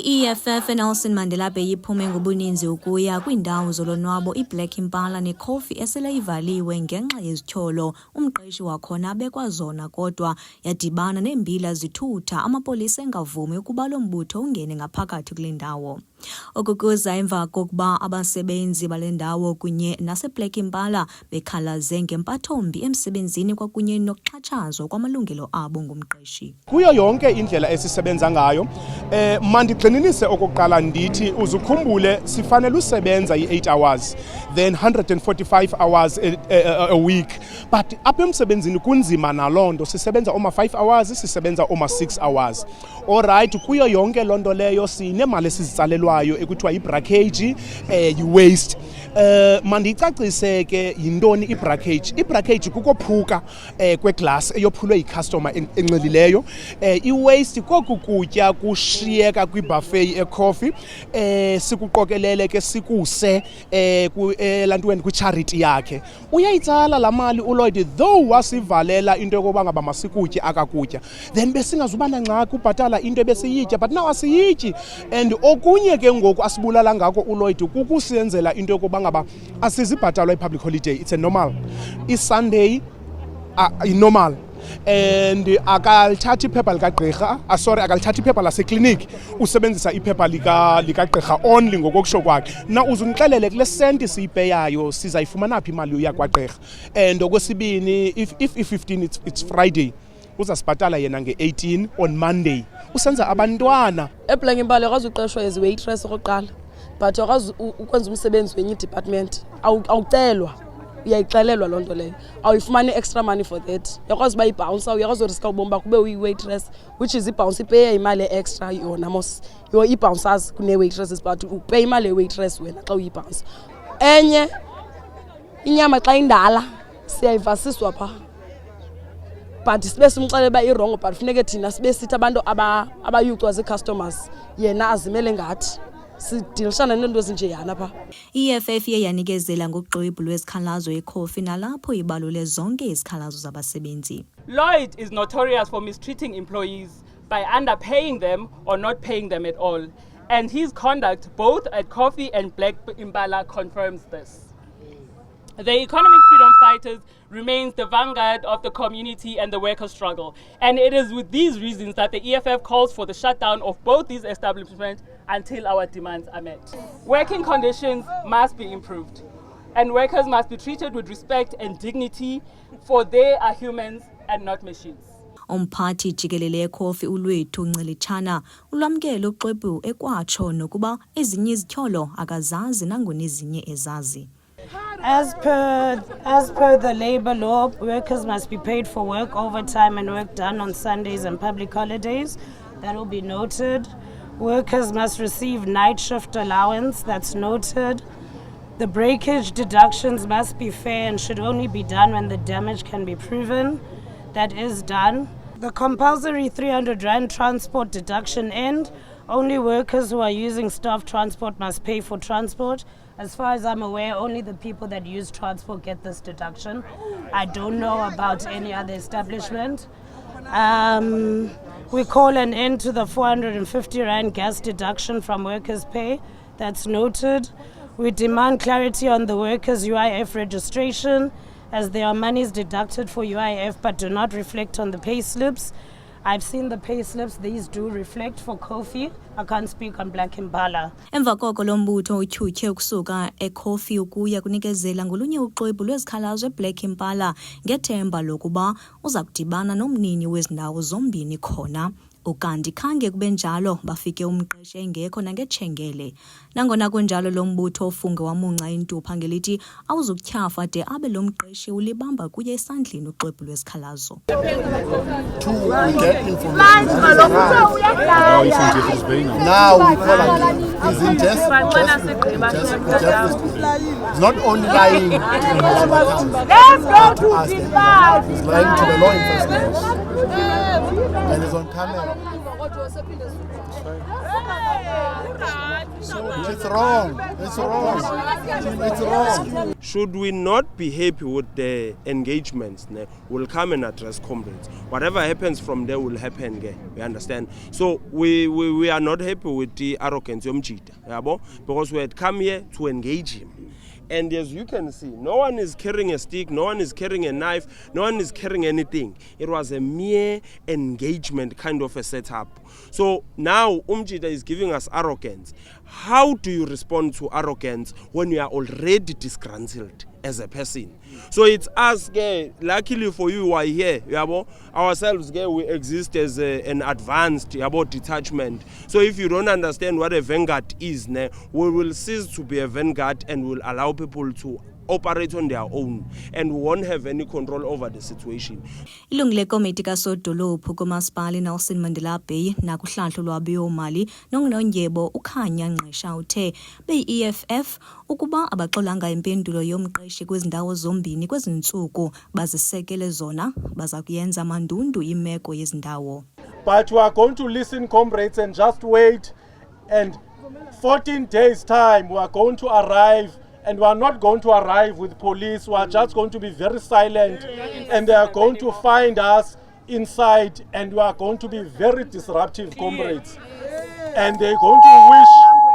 I-EFF eNelson Mandela Bay iphume ngobuninzi ukuya kwiindawo zolonwabo iBlack Impala neCoffee esele ivaliwe ngenxa yezityholo umqeshi wakhona abekwazona kodwa yadibana neembila zithutha amapolisa engavumi ukuba lo mbutho ungene ngaphakathi kule ndawo. Okukuza emva kokuba abasebenzi bale ndawo kunye naseBlack Impala bekhalaze ngempathombi emsebenzini kwakunye nokuxhatshazwa kwamalungelo abo ngumqeshi. Kuyo yonke indlela esisebenza ngayo mandigxininise okokuqala ndithi uzukhumbule sifanele usebenza i8 hours then 145 hours a week, but apha emsebenzini kunzima nalonto, sisebenza oma 5 hours sisebenza oma 6 hours. Alright, kuyo yonke lonto leyo sinemali esizitsalelwayo ekuthiwa ibreakage yi-waste. Mandicacise ke yintoni ibreakage. Ibreakage kukophuka kweglass eyophulwe yicustomer enxilileyo. I-waste koku kutya kushiyeka kwibuffet ecoffee sikuqokelele ke sikuse elantweni kwicharity yakhe. Uyayitsala la mali uLloyd though wasivalela into yokuba ngaba masikutye akakutya, then besingazuba nangxaki ubhatala into ebesiyitya, but now asiyityi. And okunye ke ngoku asibulala ngako uLloyd kukusenzela into yokuba ngaba asizibhatalwa i-public holiday. It's a normal. I-Sunday normal. And akalithathi iphepha likagqirha, akalithathi iphepha laseklinikhi, usebenzisa iphepha likagqirha only ngokokusho kwakhe. Na uzunixelele kule senti siyipeyayo sizayifumana phi imali uya kwagqirha. And okwesibini if 15 it's Friday, uzasibhatala yena nge-18 on Monday. Usenza abantwana. eBlack Impala akwazi uqeshwa as waitress okokuqala, but akwazi ukwenza umsebenzi wenye department. Awucelwa, uyayixelelwa loo nto leyo. Awuyifumani extra money for that. Uyakwazi uba ibouncer, uyakwazi uriska ubomi bakho ube uyi-waitress, which is ibouncer ipeya imali extra yona mos. I-bouncers kune-waitresses, but upeya imali ye-waitress wena xa uyi-bouncer. Enye inyama xa indala siyayivasiswa phaa, but sibe simxelela uba irongo, but funeke thina sibe sithi abantu abayucwa zii-customers yena azimele ngathi sidilishana neento ezinjeyana phaa. I-EFF iye yanikezela ngoxwebhu lwezikhalazo eCoffee nalapho ibalule zonke izikhalazo zabasebenzi. Lloyd is notorious for mistreating employees by underpaying them or not paying them at all. And his conduct both at Coffee and Black Impala confirms this. The economic freedom fighters remains the vanguard of the community and the worker struggle. And it is with these reasons that the EFF calls for the shutdown of both these establishments until our demands are met. Working conditions must be improved, and workers must be treated with respect and dignity, for they are humans and not machines. Umphathi jikelele eCoffee uLwethu Ncilitshana ulwamkele uxwebhu ekwatsho nokuba ezinye izityholo akazazi nangona ezinye ezazi. As per the labor law, workers must be paid for work, overtime and work done on Sundays and public holidays. That will be noted. Workers must receive night shift allowance. That's noted. The breakage deductions must be fair and should only be done when the damage can be proven. That is done. The compulsory 300 Rand transport deduction end. Only workers who are using staff transport must pay for transport. As far as I'm aware, only the people that use transport get this deduction. I don't know about any other establishment. We call an end to the 450 Rand gas deduction from workers' pay. That's noted. We demand clarity on the workers' UIF registration, as there are monies deducted for UIF but do not reflect on the pay slips. I've seen the pay slips, these do reflect for Coffee. I can't speak on Black Impala. Emva koko lo mbutho utyhutyhe ukusuka eCoffee ukuya kunikezela ngolunye uxwebhu lwezikhalazo eBlack Impala ngethemba lokuba uza kudibana nomnini wezindawo zombini khona. Ukanti khange kube njalo bafike umqeshi engekho nangetshengele. Nangona kunjalo lo mbutho ofunge wamunca intupha ngelithi awuzukutyhafa de abe lo mqeshi ulibamba kuye esandleni uxwebhu lwezikhalazo. Now we call again. He's in He's not only lying. Let's go to He's lying to the law enforcement. And he's on camera. It's wrong. It's wrong. It's wrong. Should we not be happy with the engagements, we'll come and address comrades. Whatever happens from there will happen, we understand. So we are not happy with the arrogance of Mjida, because we had come here to engage him. And as you can see, no one is carrying a stick, no one is carrying a knife, no one is carrying anything. It was a mere engagement kind of a setup. So now Mjida is giving us arrogance. How do you respond to arrogance when you are already disgruntled as a person? So it's us, luckily for you who are here, ourselves, we exist as an advanced detachment. So if you don't understand what a vanguard is, we will cease to be a vanguard and will allow people to operate on their own and won't have any control over the situation. Ilungu lekomiti kasodolophu kumasipala Nelson Mandela Bay nakuhlahlo lwabiwo-mali nongenonyebo uKhanya Ngqesha uthe beyi-EFF ukuba abaxolanga impendulo yomqeshi kwizindawo zombini kwezintsuku bazisekele zona baza kuyenza mandundu imeko yezindawo. But we are going to listen, comrades, and just wait, and 14 days time we are going to arrive. And we are not going to arrive with police. We are just going to be very silent, and they are going to find us inside, and we are going to be very disruptive, comrades. And they're going to wish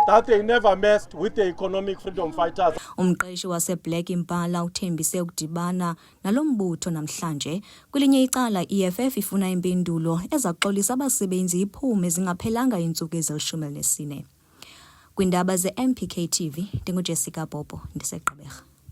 that they never messed with the economic freedom fighters. Umqeshi wase-Black Impala uthembise ukudibana nalombutho namhlanje. Kwelinye icala EFF ifuna impendulo ezaxolisa abasebenzi iphume zingaphelanga iintsuku ezili-14. Kwindaba ze-MPK TV, ndinguJessica Bobo, ndiseGqeberha.